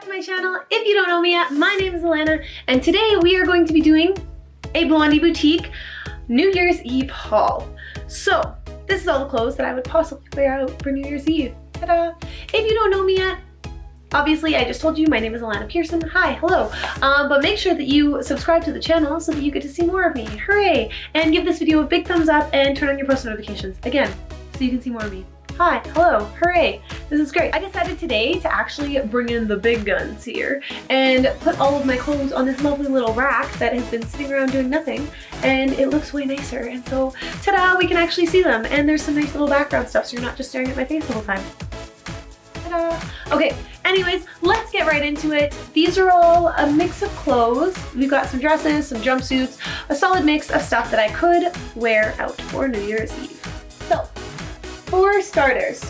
to my channel. If you don't know me yet, my name is Alanna, and today we are going to be doing a Blondie Boutique New Year's Eve haul. So, this is all the clothes that I would possibly wear out for New Year's Eve. Ta-da! If you don't know me yet, obviously I just told you my name is Alanna Pearson. Hi, hello. But make sure that you subscribe to the channel so that you get to see more of me. Hooray! And give this video a big thumbs up and turn on your post notifications. Again, so you can see more of me. Hi, hello, hooray, this is great. I decided today to actually bring in the big guns here and put all of my clothes on this lovely little rack that has been sitting around doing nothing, and it looks way nicer, and so ta-da, we can actually see them, and there's some nice little background stuff so you're not just staring at my face the whole time. Ta-da! Okay, anyways, let's get right into it. These are all a mix of clothes. We've got some dresses, some jumpsuits, a solid mix of stuff that I could wear out for New Year's Eve. So, for starters,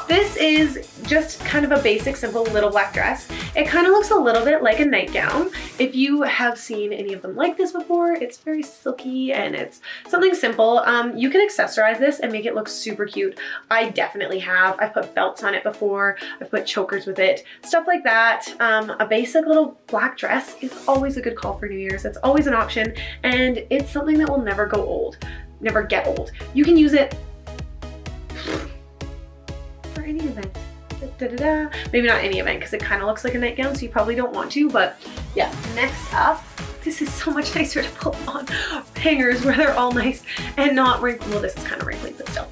this is just kind of a basic, simple little black dress. It kind of looks a little bit like a nightgown. If you have seen any of them like this before, it's very silky and it's something simple. You can accessorize this and make it look super cute. I definitely have. I've put belts on it before. I've put chokers with it, stuff like that. A basic little black dress is always a good call for New Year's. It's always an option, and it's something that will never go old, never get old. You can use it for any event. Maybe not any event because it kind of looks like a nightgown, so you probably don't want to, but yeah. Next up, this is so much nicer to put on hangers where they're all nice and not wrinkled. Well, this is kind of wrinkly, but still.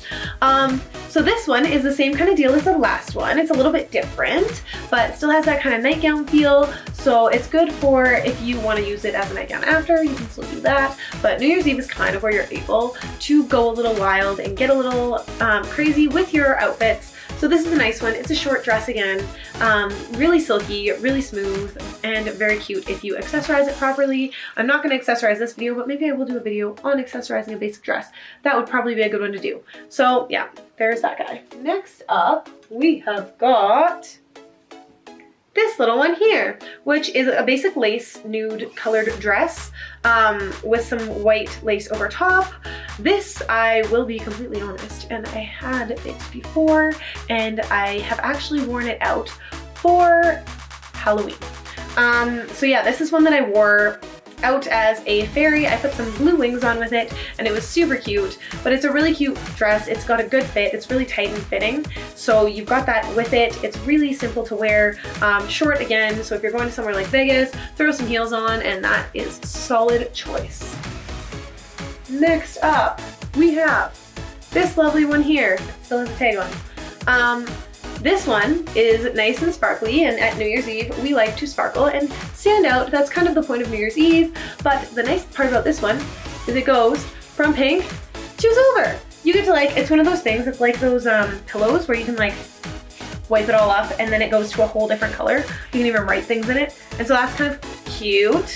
So this one is the same kind of deal as the last one. It's a little bit different, but still has that kind of nightgown feel. So it's good for if you want to use it as a nightgown after, you can still do that. But New Year's Eve is kind of where you're able to go a little wild and get a little crazy with your outfits. So this is a nice one. It's a short dress again, really silky, really smooth, and very cute if you accessorize it properly. I'm not going to accessorize this video, but maybe I will do a video on accessorizing a basic dress. That would probably be a good one to do. So yeah, there's that guy. Next up, we have got this little one here, which is a basic lace nude colored dress with some white lace over top. This, I will be completely honest, and I had it before, and I have actually worn it out for Halloween. So yeah, this is one that I wore out as a fairy. I put some blue wings on with it, and it was super cute, but it's a really cute dress. It's got a good fit. It's really tight and fitting, so you've got that with it. It's really simple to wear, short again, so if you're going to somewhere like Vegas, throw some heels on, and that is a solid choice. Next up, we have this lovely one here. Still has a tag on. This one is nice and sparkly, and at New Year's Eve, we like to sparkle and stand out. That's kind of the point of New Year's Eve, but the nice part about this one is it goes from pink to silver. You get to it's one of those things, it's like those pillows where you can wipe it all up and then it goes to a whole different color. You can even write things in it, and so that's kind of cute,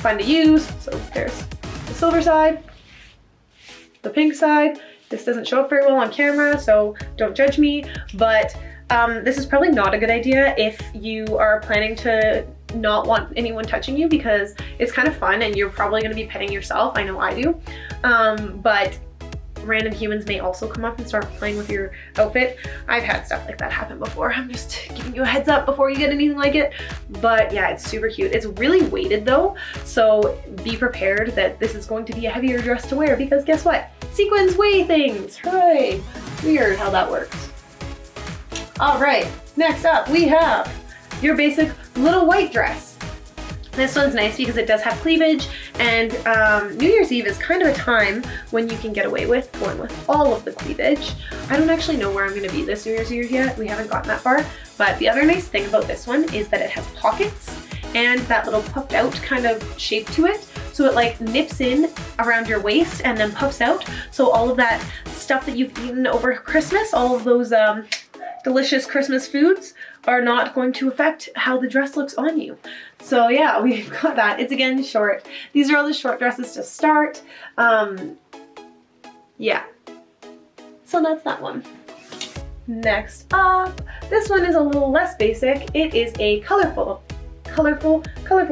fun to use. So there's the silver side, the pink side. This doesn't show up very well on camera, so don't judge me, but this is probably not a good idea if you are planning to not want anyone touching you, because it's kind of fun and you're probably going to be petting yourself. I know I do, but random humans may also come up and start playing with your outfit. I've had stuff like that happen before. I'm just giving you a heads up before you get anything like it. But yeah, it's super cute. It's really weighted though, so be prepared that this is going to be a heavier dress to wear, because guess what? Sequins weigh things. Hooray! Weird how that works. All right, next up we have your basic little white dress. This one's nice because it does have cleavage, and New Year's Eve is kind of a time when you can get away with going with all of the cleavage. I don't actually know where I'm going to be this New Year's Eve yet. We haven't gotten that far, but the other nice thing about this one is that it has pockets and that little puffed out kind of shape to it. So it nips in around your waist and then puffs out. So all of that stuff that you've eaten over Christmas, all of those delicious Christmas foods, are not going to affect how the dress looks on you. So yeah, we've got that. It's again short. These are all the short dresses to start. Yeah. So that's that one. Next up, this one is a little less basic. It is a colorful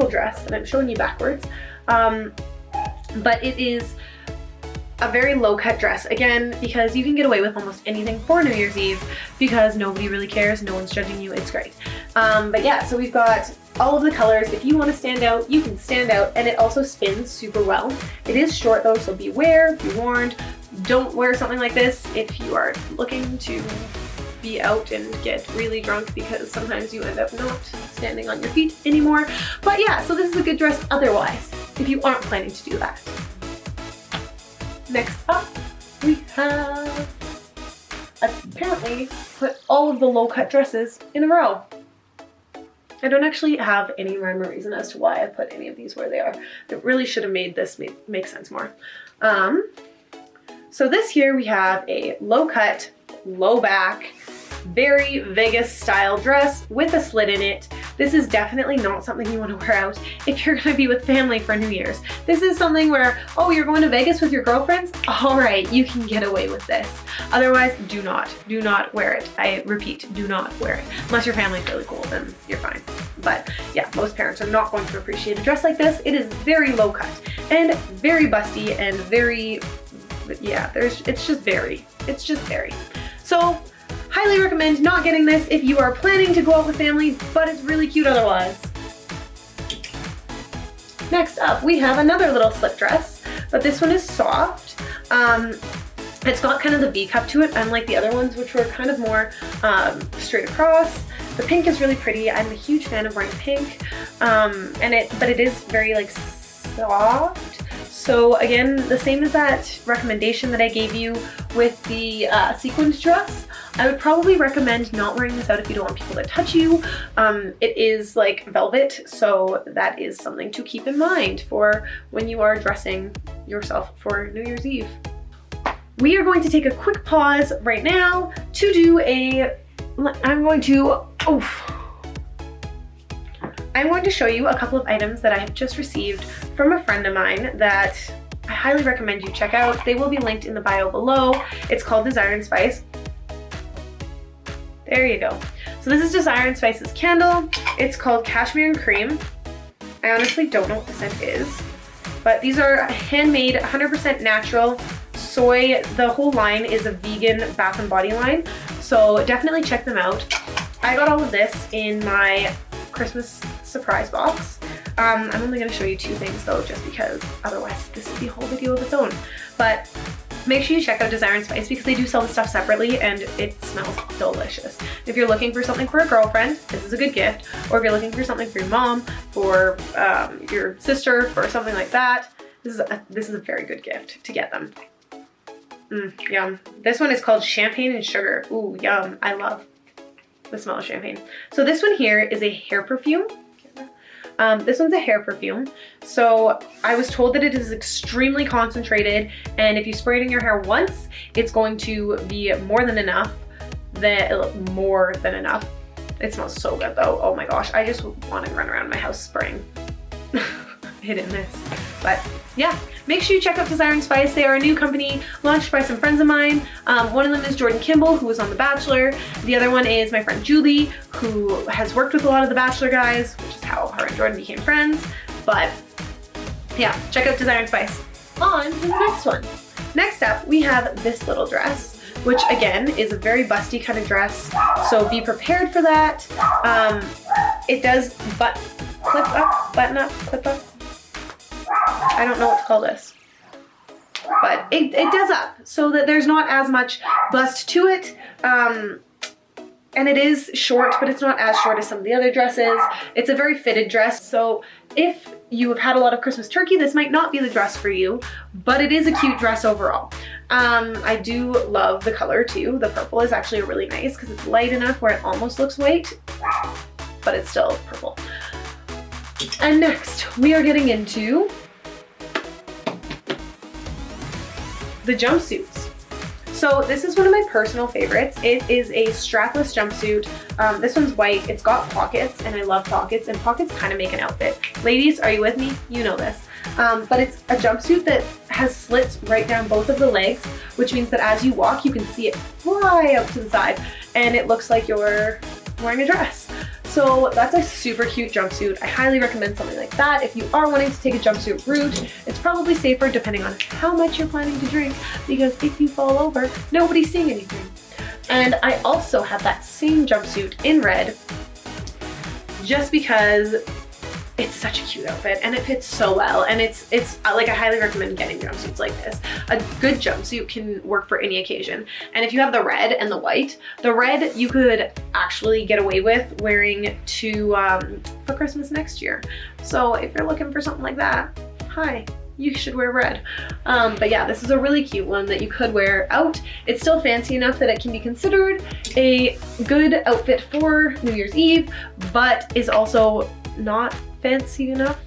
dress, and I'm showing you backwards. But it is a very low cut dress, again, because you can get away with almost anything for New Year's Eve because nobody really cares, no one's judging you, it's great. But yeah, so we've got all of the colors. If you want to stand out, you can stand out, and it also spins super well. It is short though, so beware, be warned. Don't wear something like this if you are looking to be out and get really drunk, because sometimes you end up not standing on your feet anymore. But yeah, so this is a good dress otherwise, if you aren't planning to do that. Next up, we have apparently put all of the low cut dresses in a row. I don't actually have any rhyme or reason as to why I put any of these where they are. It really should have made this make sense more. So this here we have a low cut, low back, very Vegas style dress with a slit in it. This is definitely not something you want to wear out if you're going to be with family for New Year's. This is something where, oh, you're going to Vegas with your girlfriends? All right, you can get away with this. Otherwise, do not wear it. I repeat, do not wear it. Unless your family's really cool, then you're fine. But yeah, most parents are not going to appreciate a dress like this. It is very low cut and very busty and very, yeah, it's just very. So, highly recommend not getting this if you are planning to go out with family, but it's really cute otherwise. Next up, we have another little slip dress, but this one is soft. It's got kind of the V cup to it, unlike the other ones, which were kind of more straight across. The pink is really pretty. I'm a huge fan of bright pink, but it is very like soft. So again, the same as that recommendation that I gave you with the sequined dress, I would probably recommend not wearing this out if you don't want people to touch you. It is like velvet, so that is something to keep in mind for when you are dressing yourself for New Year's Eve. We are going to take a quick pause right now to do I'm going to show you a couple of items that I have just received from a friend of mine that I highly recommend you check out. They will be linked in the bio below. It's called Desire and Spice. There you go. So this is Desire and Spice's candle. It's called Cashmere and Cream. I honestly don't know what the scent is, but these are handmade, 100% natural, soy. The whole line is a vegan bath and body line, so definitely check them out. I got all of this in my Christmas surprise box. I'm only going to show you 2 things though, just because otherwise this would be a whole video of its own. But make sure you check out Desire and Spice because they do sell the stuff separately and it smells delicious. If you're looking for something for a girlfriend, this is a good gift. Or if you're looking for something for your mom, for your sister, for something like that, this is a very good gift to get them. Yum. This one is called Champagne and Sugar. Ooh, yum. I love the smell of champagne. So this one here is a hair perfume. This one's a hair perfume. So I was told that it is extremely concentrated, and if you spray it in your hair once, it's going to be more than enough. It smells so good though. Oh my gosh, I just want to run around my house spraying it in this. But yeah, make sure you check out Desire and Spice. They are a new company launched by some friends of mine. One of them is Jordan Kimball, who was on The Bachelor. The other one is my friend Julie, who has worked with a lot of The Bachelor guys, which is how her and Jordan became friends. But yeah, check out Desire and Spice. On to the next one. Next up, we have this little dress, which again is a very busty kind of dress, so be prepared for that. It does button up, clip up. I don't know what to call this, but it does up so that there's not as much bust to it. And it is short, but it's not as short as some of the other dresses. It's a very fitted dress, so if you have had a lot of Christmas turkey, this might not be the dress for you, but it is a cute dress overall. I do love the color too. The purple is actually really nice because it's light enough where it almost looks white, but it's still purple. And next, we are getting into the jumpsuits. So this is one of my personal favorites. It is a strapless jumpsuit. This one's white. It's got pockets, and I love pockets, and pockets kind of make an outfit. Ladies, are you with me? You know this. But it's a jumpsuit that has slits right down both of the legs, which means that as you walk, you can see it fly up to the side, and it looks like you're wearing a dress. So that's a super cute jumpsuit. I highly recommend something like that. If you are wanting to take a jumpsuit route, it's probably safer depending on how much you're planning to drink, because if you fall over, nobody's seeing anything. And I also have that same jumpsuit in red, just because it's such a cute outfit and it fits so well, and it's like, I highly recommend getting jumpsuits like this. A good jumpsuit can work for any occasion, and if you have the red and the white, the red you could actually get away with wearing to for Christmas next year. So if you're looking for something like that, hi, you should wear red. But yeah, this is a really cute one that you could wear out. It's still fancy enough that it can be considered a good outfit for New Year's Eve, but is also not fancy enough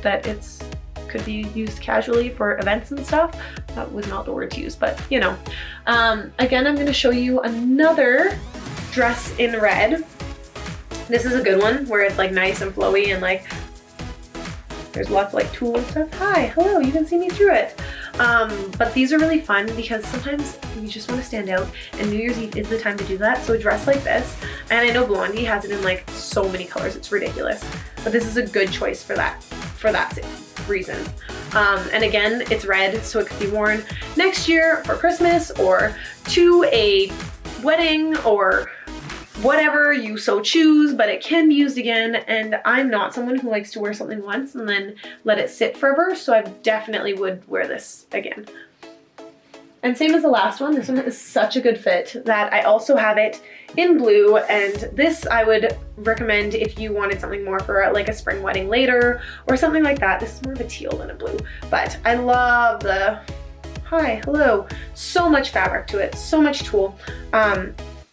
that it's could be used casually for events and stuff. That was not the word to use, but you know. Again, I'm going to show you another dress in red. This is a good one where it's like nice and flowy and like there's lots of like tulle and stuff. Hi, hello, you can see me through it. But these are really fun because sometimes you just want to stand out, and New Year's Eve is the time to do that. So a dress like this, and I know Blondie has it in like so many colors, it's ridiculous. But this is a good choice for that reason. And again, it's red, so it could be worn next year for Christmas or to a wedding or whatever you so choose, but it can be used again. And I'm not someone who likes to wear something once and then let it sit forever, so I definitely would wear this again. And same as the last one, this one is such a good fit that I also have it in blue, and this I would recommend if you wanted something more for like a spring wedding later or something like that. This is more of a teal than a blue, but I love the, hi, hello, so much fabric to it, so much tulle.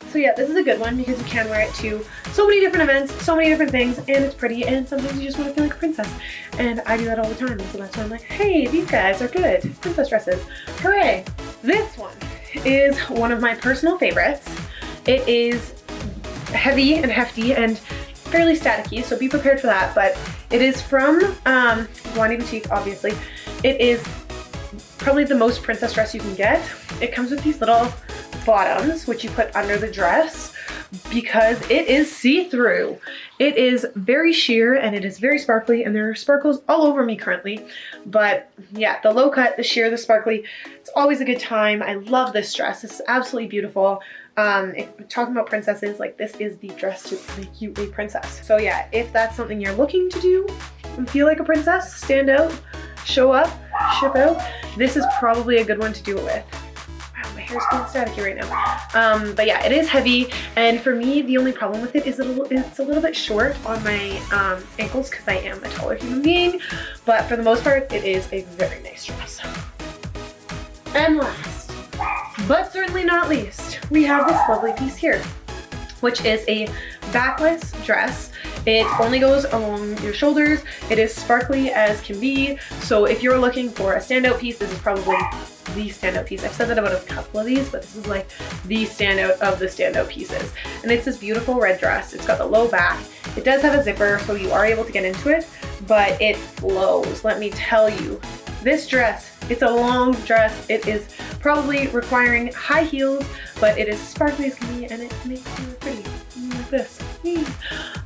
So yeah, this is a good one because you can wear it to so many different events, so many different things, and it's pretty, and sometimes you just want to feel like a princess. And I do that all the time, so that's why I'm like, hey, these guys are good. Princess dresses, hooray. This one is one of my personal favorites. It is heavy and hefty and fairly staticky, so be prepared for that, but it is from Blondie Boutique, obviously. It is probably the most princess dress you can get. It comes with these little bottoms, which you put under the dress because it is see-through. It is very sheer and it is very sparkly, and there are sparkles all over me currently. But yeah, the low cut, the sheer, the sparkly, it's always a good time. I love this dress. This is absolutely beautiful. If we're talking about princesses, like this is the dress to make you a princess. So yeah, if that's something you're looking to do and feel like a princess, stand out, show up, ship out, this is probably a good one to do it with. My hair's feeling staticky right now. But yeah, it is heavy, and for me, the only problem with it is it's a little bit short on my ankles because I am a taller human being, but for the most part, it is a very nice dress. And last, but certainly not least, we have this lovely piece here, which is a backless dress. It only goes along your shoulders. It is sparkly as can be. So if you're looking for a standout piece, this is probably the standout piece. I've said that about a couple of these, but this is like the standout of the standout pieces. And it's this beautiful red dress. It's got the low back. It does have a zipper, so you are able to get into it, but it flows. Let me tell you, this dress, it's a long dress. It is probably requiring high heels, but it is sparkly as can be, and it makes you look pretty. Like this.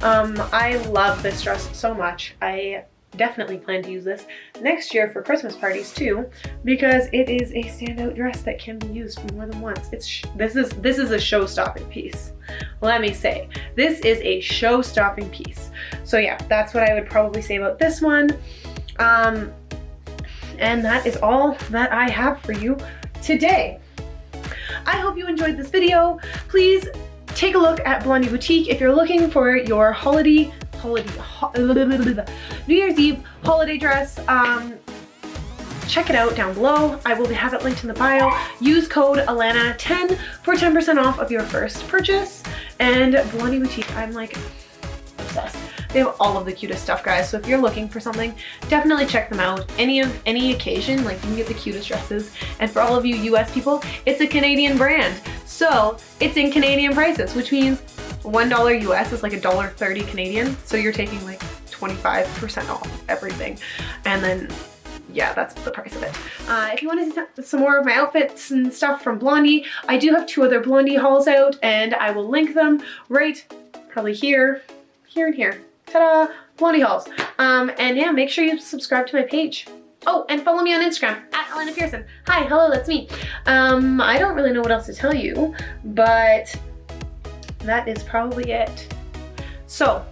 I love this dress so much. I definitely plan to use this next year for Christmas parties too, because it is a standout dress that can be used more than once. This is a show-stopping piece. Let me say, this is a show-stopping piece. So yeah, that's what I would probably say about this one. And that is all that I have for you today. I hope you enjoyed this video. Please take a look at Blondie Boutique if you're looking for your New Year's Eve holiday dress. Check it out down below. I will have it linked in the bio. Use code Alanna10 for 10% off of your first purchase. And Blondie Boutique, I'm like obsessed. They have all of the cutest stuff, guys. So if you're looking for something, definitely check them out. Any occasion, like you can get the cutest dresses. And for all of you US people, it's a Canadian brand. So it's in Canadian prices, which means $1 US is like $1.30 Canadian. So you're taking like 25% off everything. And then yeah, that's the price of it. If you want to see some more of my outfits and stuff from Blondie, I do have 2 other Blondie hauls out, and I will link them right probably here here and here. Ta-da! Blondie hauls. And yeah, make sure you subscribe to my page. Oh, and follow me on Instagram at Alanna Pearson. Hi, hello, that's me. I don't really know what else to tell you, but that is probably it. So,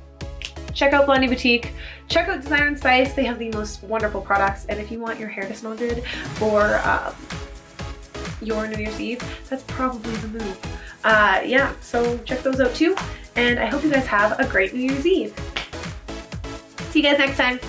check out Blondie Boutique. Check out Desire and Spice. They have the most wonderful products. And if you want your hair to smell good for your New Year's Eve, that's probably the move. Yeah, so check those out too. And I hope you guys have a great New Year's Eve. See you guys next time.